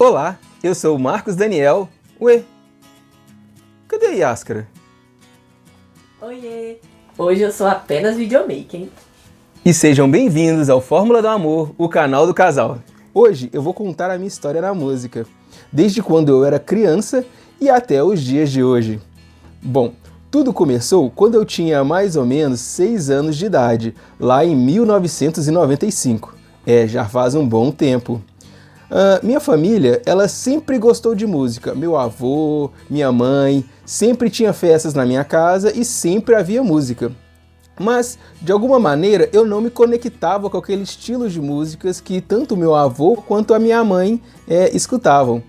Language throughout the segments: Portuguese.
Olá, eu sou o Marcos Daniel. Ué, cadê a Yáscara? Oiê! Hoje eu sou apenas videomaker, hein? E sejam bem-vindos ao Fórmula do Amor, o canal do casal. Hoje eu vou contar a minha história na música, desde quando eu era criança e até os dias de hoje. Bom, tudo começou quando eu tinha mais ou menos 6 anos de idade, lá em 1995. Já faz um bom tempo. Minha família, ela sempre gostou de música. Meu avô, minha mãe, sempre tinha festas na minha casa e sempre havia música. Mas, de alguma maneira, eu não me conectava com aquele estilo de músicas que tanto meu avô quanto a minha mãe escutavam.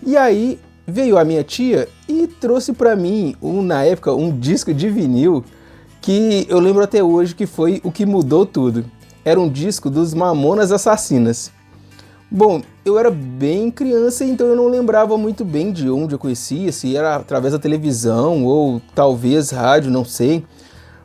E aí veio a minha tia e trouxe para mim, na época, um disco de vinil que eu lembro até hoje que foi o que mudou tudo. Era um disco dos Mamonas Assassinas. Bom, eu era bem criança, então eu não lembrava muito bem de onde eu conhecia, se era através da televisão ou talvez rádio, não sei.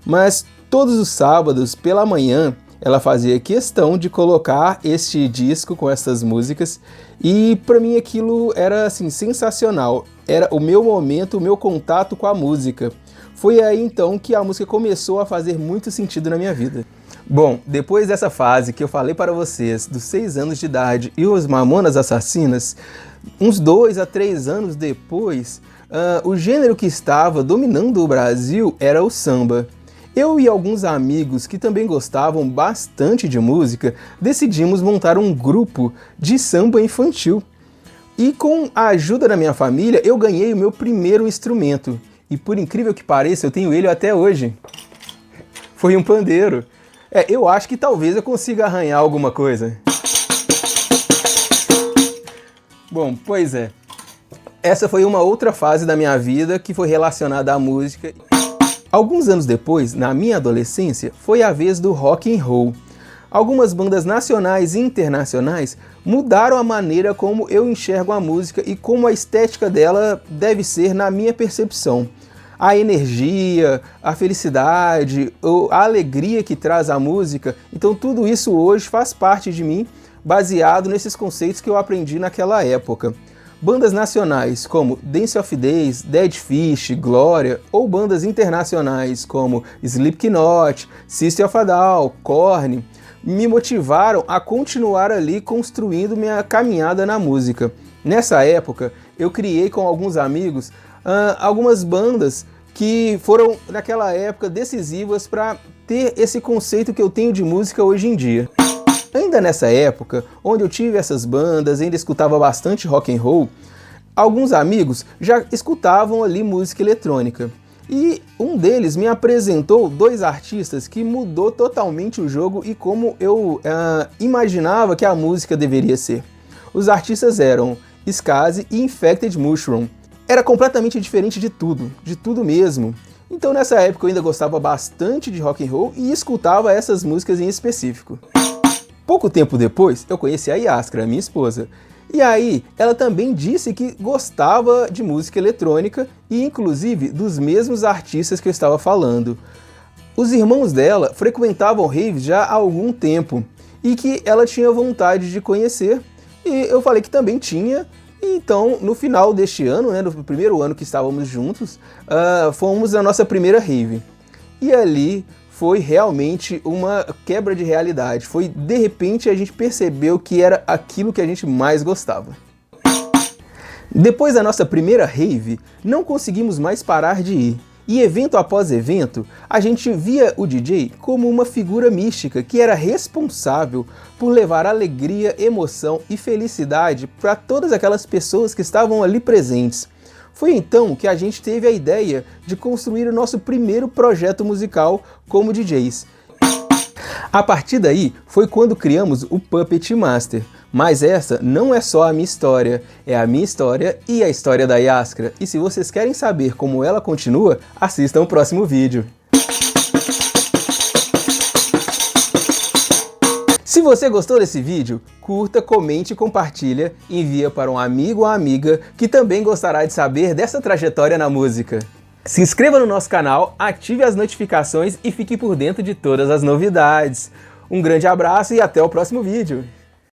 Mas todos os sábados, pela manhã, ela fazia questão de colocar este disco com essas músicas e para mim aquilo era assim sensacional. Era o meu momento, o meu contato com a música. Foi aí então que a música começou a fazer muito sentido na minha vida. Bom, depois dessa fase que eu falei para vocês, dos 6 anos de idade e os Mamonas Assassinas, uns 2 a 3 anos depois, o gênero que estava dominando o Brasil era o samba. Eu e alguns amigos que também gostavam bastante de música, decidimos montar um grupo de samba infantil. E com a ajuda da minha família, eu ganhei o meu primeiro instrumento. E por incrível que pareça, eu tenho ele até hoje. Foi um pandeiro. Eu acho que talvez eu consiga arranhar alguma coisa. Bom, pois é. Essa foi uma outra fase da minha vida que foi relacionada à música. Alguns anos depois, na minha adolescência, foi a vez do rock and roll. Algumas bandas nacionais e internacionais mudaram a maneira como eu enxergo a música e como a estética dela deve ser na minha percepção. A energia, a felicidade, a alegria que traz a música, então tudo isso hoje faz parte de mim, baseado nesses conceitos que eu aprendi naquela época. Bandas nacionais como Dance of Days, Dead Fish, Glória, ou bandas internacionais como Slipknot, System of a Down, Korn, me motivaram a continuar ali construindo minha caminhada na música. Nessa época, eu criei com alguns amigos algumas bandas que foram, naquela época, decisivas para ter esse conceito que eu tenho de música hoje em dia. Ainda nessa época, onde eu tive essas bandas, ainda escutava bastante rock and roll, alguns amigos já escutavam ali música eletrônica. E um deles me apresentou 2 artistas que mudou totalmente o jogo e como eu imaginava que a música deveria ser. Os artistas eram Skazi e Infected Mushroom. Era completamente diferente de tudo mesmo. Então nessa época eu ainda gostava bastante de rock and roll e escutava essas músicas em específico. Pouco tempo depois eu conheci a Yáscara, minha esposa. E aí ela também disse que gostava de música eletrônica e inclusive dos mesmos artistas que eu estava falando. Os irmãos dela frequentavam raves já há algum tempo e que ela tinha vontade de conhecer e eu falei que também tinha. Então, no final deste ano, no primeiro ano que estávamos juntos, fomos na nossa primeira rave. E ali foi realmente uma quebra de realidade. Foi, de repente, a gente percebeu que era aquilo que a gente mais gostava. Depois da nossa primeira rave, não conseguimos mais parar de ir. E evento após evento, a gente via o DJ como uma figura mística que era responsável por levar alegria, emoção e felicidade para todas aquelas pessoas que estavam ali presentes. Foi então que a gente teve a ideia de construir o nosso primeiro projeto musical como DJs. A partir daí foi quando criamos o Puppet Master. Mas essa não é só a minha história, é a minha história e a história da Yáscara. E se vocês querem saber como ela continua, assistam o próximo vídeo. Se você gostou desse vídeo, curta, comente e compartilha, envia para um amigo ou amiga que também gostará de saber dessa trajetória na música. Se inscreva no nosso canal, ative as notificações e fique por dentro de todas as novidades. Um grande abraço e até o próximo vídeo!